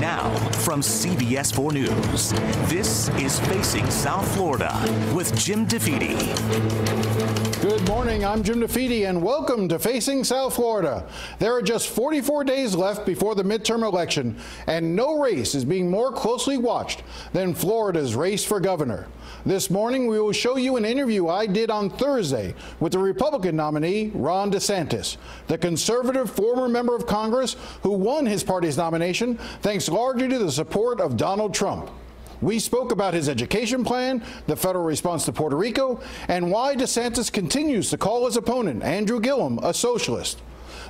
Now, from CBS 4 News, this is Facing South Florida with Jim DeFede. Good morning, I'm Jim DeFede, and welcome to Facing South Florida. There are just 44 days left before the midterm election, and no race is being more closely watched than Florida's race for governor. This morning, we will show you an interview I did on Thursday with the Republican nominee, Ron DeSantis, the conservative former member of Congress who won his party's nomination thanks largely to the support of Donald Trump. We spoke about his education plan, the federal response to Puerto Rico, and why DeSantis continues to call his opponent, Andrew Gillum, a socialist.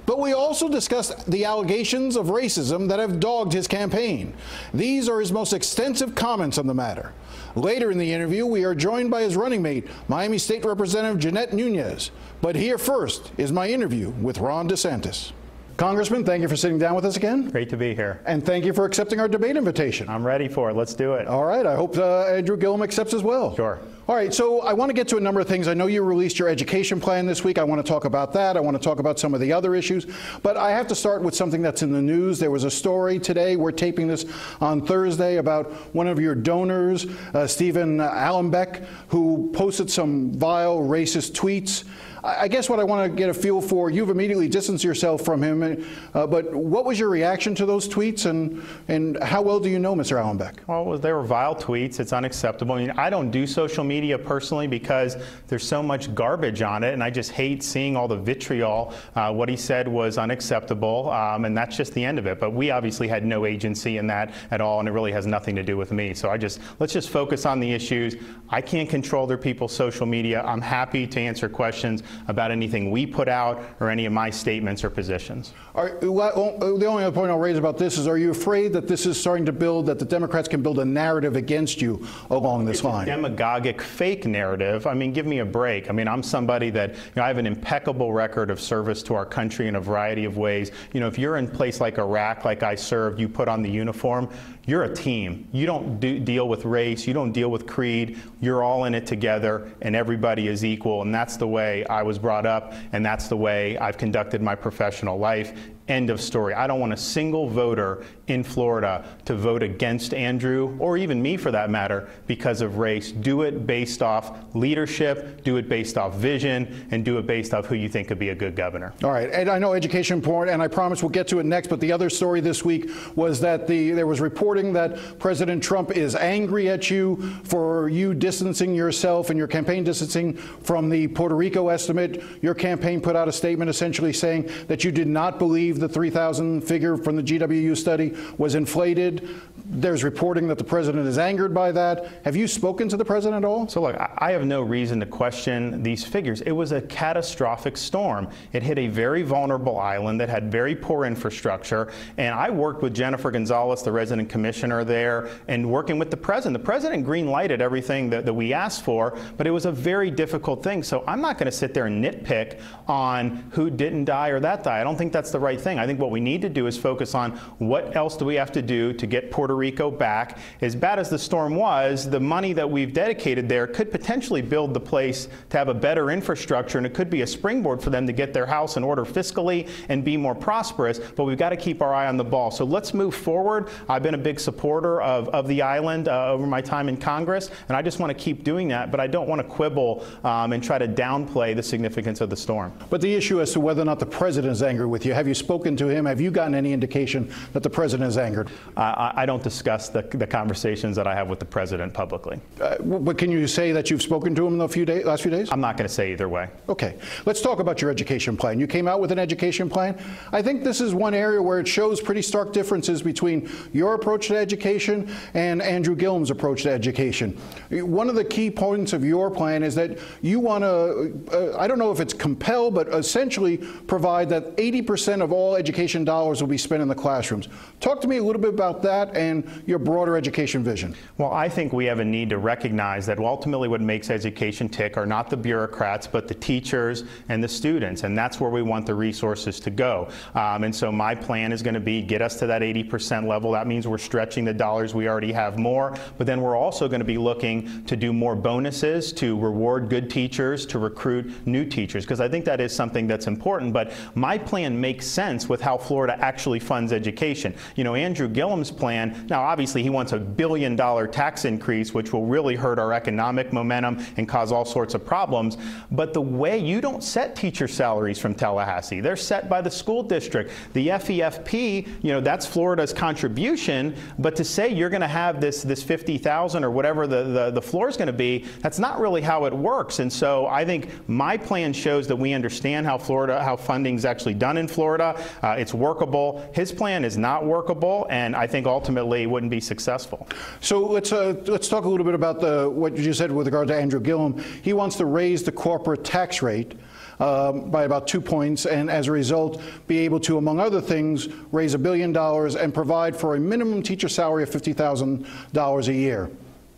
But we also discussed the allegations of racism that have dogged his campaign. These are his most extensive comments on the matter. Later in the interview, we are joined by his running mate, Miami State Representative Jeanette Nunez. But here first is my interview with Ron DeSantis. Congressman, thank you for sitting down with us again. Great to be here. And thank you for accepting our debate invitation. I'm ready for it. Let's do it. All right. I hope Andrew Gillum accepts as well. Sure. All right. So I want to get to a number of things. I know you released your education plan this week. I want to talk about that. I want to talk about some of the other issues. But I have to start with something that's in the news. There was a story today. We're taping this on Thursday about one of your donors, Stephen Allenbeck, who posted some vile racist tweets. I guess what I want to get a feel for, you've immediately distanced yourself from him, but what was your reaction to those tweets, and how well do you know Mr. Allenbeck? Well, they were vile tweets. It's unacceptable. I mean, I don't do social media personally because there's so much garbage on it, and I just hate seeing all the vitriol. What he said was unacceptable, and that's just the end of it. But we obviously had no agency in that at all, and it really has nothing to do with me. So let's just focus on the issues. I can't control other people's social media. I'm happy to answer questions about anything we put out or any of my statements or positions. The only other point I'll raise about this is, are you afraid that this is starting to build, that the Democrats can build a narrative against you along this line? A demagogic fake narrative. I mean, give me a break. I mean, I'm somebody that, I have an impeccable record of service to our country in a variety of ways. If you're in a place like Iraq, like I served, you put on the uniform, you're a team. You don't deal with race. You don't deal with creed. You're all in it together, and everybody is equal. And that's the way I was brought up, and that's the way I've conducted my professional life. End of story. I don't want a single voter in Florida to vote against Andrew, or even me for that matter, because of race. Do it based off leadership, do it based off vision, and do it based off who you think could be a good governor. All right. And I know education important, and I promise we'll get to it next, but the other story this week was that there was reporting that President Trump is angry at you for you distancing yourself and your campaign distancing from the Puerto Rico estimate. Your campaign put out a statement essentially saying that you did not believe the 3,000 figure from the GWU study was inflated. There's reporting that the president is angered by that. Have you spoken to the president at all? So look, I have no reason to question these figures. It was a catastrophic storm. It hit a very vulnerable island that had very poor infrastructure. And I worked with Jennifer Gonzalez, the resident commissioner there, and working with the president. The president green-lighted everything that we asked for, but it was a very difficult thing. So I'm not going to sit there and nitpick on who didn't die or that died. I don't think that's the right thing. I think what we need to do is focus on what else do we have to do to get Puerto Rico back. As bad as the storm was, the money that we've dedicated there could potentially build the place to have a better infrastructure, and it could be a springboard for them to get their house in order fiscally and be more prosperous, but we've got to keep our eye on the ball. So let's move forward. I've been a big supporter of the island over my time in Congress, and I just want to keep doing that, but I don't want to quibble and try to downplay the significance of the storm. But the issue as to whether or not the president is angry with you, have you spoken to him? Have you gotten any indication that the president is angered? I don't discuss the conversations that I have with the president publicly. But can you say that you've spoken to him in the last few days? I'm not going to say either way. Okay. Let's talk about your education plan. You came out with an education plan. I think this is one area where it shows pretty stark differences between your approach to education and Andrew Gillum's approach to education. One of the key points of your plan is that you want to, I don't know if it's compel, but essentially provide that 80% of all education dollars will be spent in the classrooms. Talk to me a little bit about that and your broader education vision. Well, I think we have a need to recognize that ultimately what makes education tick are not the bureaucrats, but the teachers and the students, and that's where we want the resources to go. And so my plan is going to be get us to that 80% level. That means we're stretching the dollars we already have more, but then we're also going to be looking to do more bonuses to reward good teachers, to recruit new teachers, because I think that is something that's important. But my plan makes sense sense with how Florida actually funds education. You know, Andrew Gillum's plan, now obviously he wants $1 billion tax increase, which will really hurt our economic momentum and cause all sorts of problems. But the way you don't set teacher salaries from Tallahassee, they're set by the school district. The FEFP, you know, that's Florida's contribution, but to say you're going to have this $50,000 or whatever the floor is going to be, that's not really how it works. And so I think my plan shows that we understand how funding is actually done in Florida. It's workable. His plan is not workable, and I think ultimately it wouldn't be successful. So let's talk a little bit about what you said with regard to Andrew Gillum. He wants to raise the corporate tax rate by about 2 points, and as a result be able to, among other things, raise $1 billion and provide for a minimum teacher salary of $50,000 a year.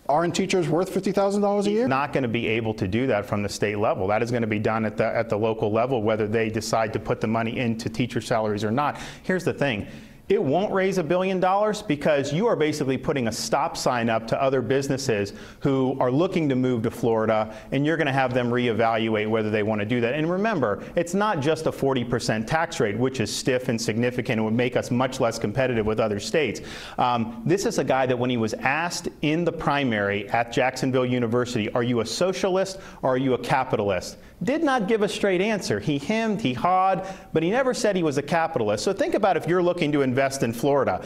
Aren't teachers worth $50,000 a year? Not going to be able to do that from the state level. That is going to be done at the local level, whether they decide to put the money into teacher salaries or not. Here's the thing. It won't raise $1 billion because you are basically putting a stop sign up to other businesses who are looking to move to Florida, and you're going to have them reevaluate whether they want to do that. And remember, it's not just a 40% tax rate, which is stiff and significant and would make us much less competitive with other states. This is a guy that when he was asked in the primary at Jacksonville University, are you a socialist or are you a capitalist? Did not give a straight answer. He hemmed, he hawed, but he never said he was a capitalist. So think about if you're looking to invest in Florida.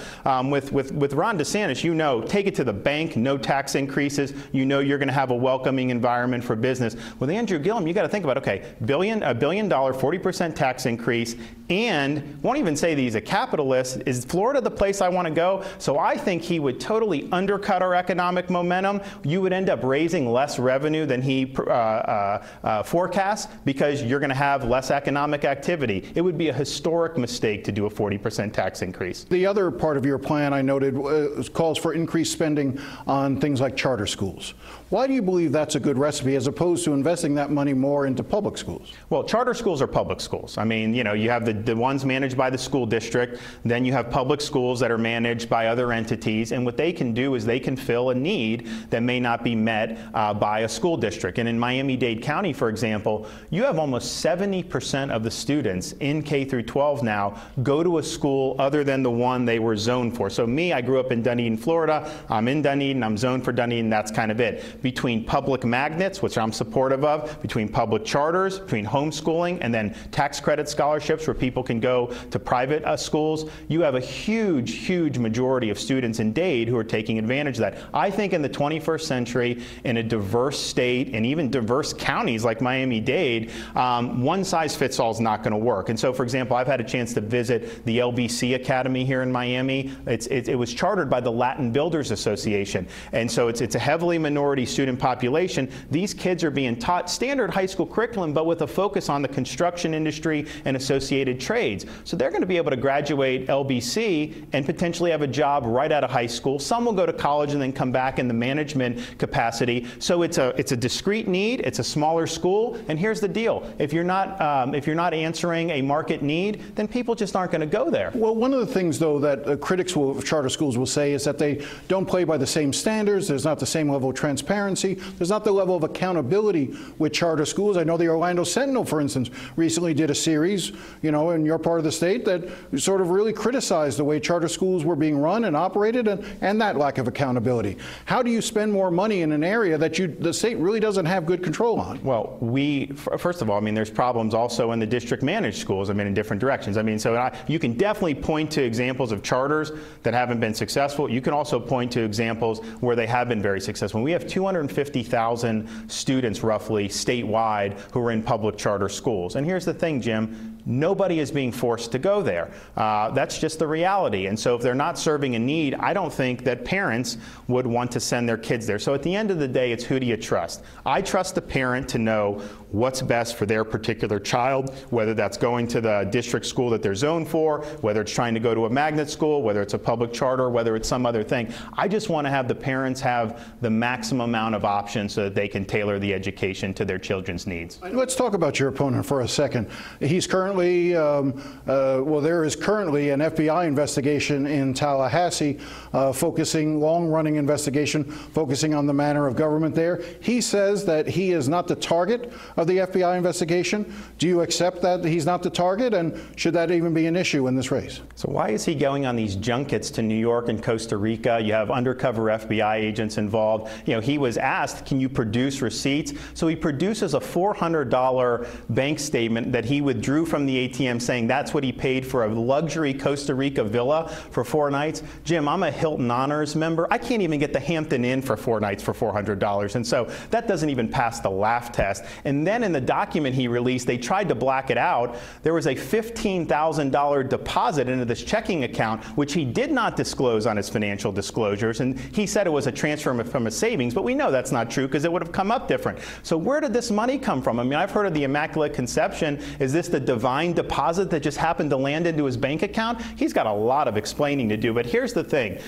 With Ron DeSantis, you know, take it to the bank, no tax increases. You know you're going to have a welcoming environment for business. With Andrew Gillum, you got to think about, okay, $1 billion, 40% tax increase, and won't even say that he's a capitalist. Is Florida the place I want to go? So I think he would totally undercut our economic momentum. You would end up raising less revenue than he forecast, because you're going to have less economic activity. It would be a historic mistake to do a 40% tax increase. The other part of your plan, I noted, calls for increased spending on things like charter schools. Why do you believe that's a good recipe as opposed to investing that money more into public schools? Well, charter schools are public schools. I mean, you know, you have the ones managed by the school district, then you have public schools that are managed by other entities, and what they can do is they can fill a need that may not be met by a school district. And in Miami-Dade County, for example, you have almost 70% of the students in K through 12 now go to a school other than the one they were zoned for. So me, I grew up in Dunedin, Florida. I'm in Dunedin, I'm zoned for Dunedin, that's kind of it. Between public magnets, which I'm supportive of, between public charters, between homeschooling, and then tax credit scholarships where people can go to private schools, you have a huge, huge majority of students in Dade who are taking advantage of that. I think in the 21st century, in a diverse state and even diverse counties like Miami-Dade, one size fits all is not going to work. And so, for example, I've had a chance to visit the LBC Academy here in Miami. It was chartered by the Latin Builders Association, and so it's a heavily minority student population. These kids are being taught standard high school curriculum, but with a focus on the construction industry and associated trades. So they're going to be able to graduate LBC and potentially have a job right out of high school. Some will go to college and then come back in the management capacity. So it's a discrete need. It's a smaller school. And here's the deal: if you're not answering a market need, then people just aren't going to go there. Well, one of the things, though, that critics of charter schools will say is that they don't play by the same standards. There's not the same level of transparency. There's not the level of accountability with charter schools. I know the Orlando Sentinel, for instance, recently did a series, you know, in your part of the state that sort of really criticized the way charter schools were being run and operated, and that lack of accountability. How do you spend more money in an area that the state really doesn't have good control on? Well, first of all, I mean, there's problems also in the district managed schools, I mean, in different directions. I mean, so you can definitely point to examples of charters that haven't been successful. You can also point to examples where they have been very successful. We have 250,000 students roughly statewide who are in public charter schools. And here's the thing, Jim, nobody is being forced to go there. That's just the reality. And so if they're not serving a need, I don't think that parents would want to send their kids there. So at the end of the day, it's who do you trust? I trust the parent to know what's best for their particular child, whether that's going to the district school that they're zoned for, whether it's trying to go to a magnet school, whether it's a public charter, whether it's some other thing. I just want to have the parents have the maximum amount of options so that they can tailor the education to their children's needs. Let's talk about your opponent for a second. He's currently currently, there is currently an FBI investigation in Tallahassee, long-running investigation focusing on the manner of government there. He says that he is not the target of the FBI investigation. Do you accept that he's not the target, and should that even be an issue in this race? So why is he going on these junkets to New York and Costa Rica? You have undercover FBI agents involved. You know, he was asked, can you produce receipts? So he produces a $400 bank statement that he withdrew from the ATM, saying that's what he paid for a luxury Costa Rica villa for 4 nights. Jim, I'm a Hilton Honors member. I can't even get the Hampton Inn for 4 nights for $400. And so that doesn't even pass the laugh test. And then in the document he released, they tried to black it out. There was a $15,000 deposit into this checking account, which he did not disclose on his financial disclosures. And he said it was a transfer from his savings, but we know that's not true because it would have come up different. So where did this money come from? I mean, I've heard of the Immaculate Conception. Is this the divine deposit that just happened to land into his bank account? He's got a lot of explaining to do. But here's the thing.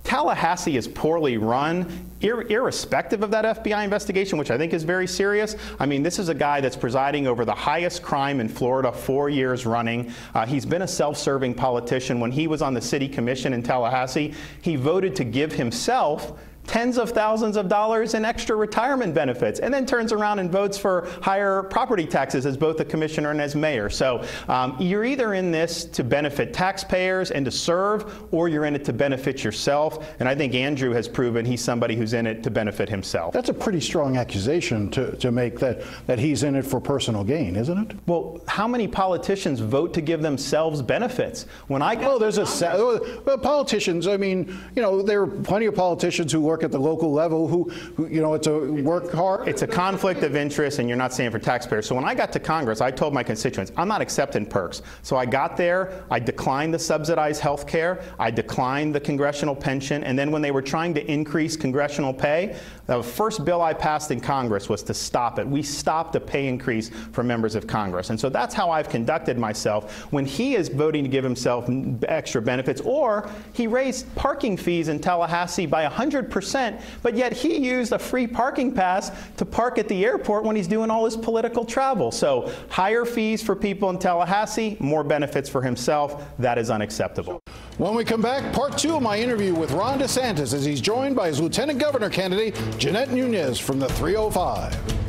Tallahassee is poorly run, irrespective of that FBI investigation, which I think is very serious. I mean, this is a guy that's presiding over the highest crime in Florida 4 years running. He's been a self-serving politician. When he was on the city commission in Tallahassee, he voted to give himself tens of thousands of dollars in extra retirement benefits, and then turns around and votes for higher property taxes as both a commissioner and as mayor. So you're either in this to benefit taxpayers and to serve, or you're in it to benefit yourself. And I think Andrew has proven he's somebody who's in it to benefit himself. That's a pretty strong accusation to make, that he's in it for personal gain, isn't it? Well, how many politicians vote to give themselves benefits? When I well, there's politicians. I mean, you know, there are plenty of politicians who work at the local level who you know, it's a work hard. It's a conflict of interest, and you're not standing for taxpayers. So when I got to Congress, I told my constituents, I'm not accepting perks. So I got there, I declined the subsidized health care, I declined the congressional pension, and then when they were trying to increase congressional pay, the first bill I passed in Congress was to stop it. We stopped a pay increase for members of Congress. And so that's how I've conducted myself. When he is voting to give himself extra benefits, or he raised parking fees in Tallahassee by 100%, but yet he used a free parking pass to park at the airport when he's doing all his political travel. So higher fees for people in Tallahassee, more benefits for himself. That is unacceptable. When we come back, part 2 of my interview with Ron DeSantis as he's joined by his lieutenant governor candidate, Jeanette Nunez from the 305.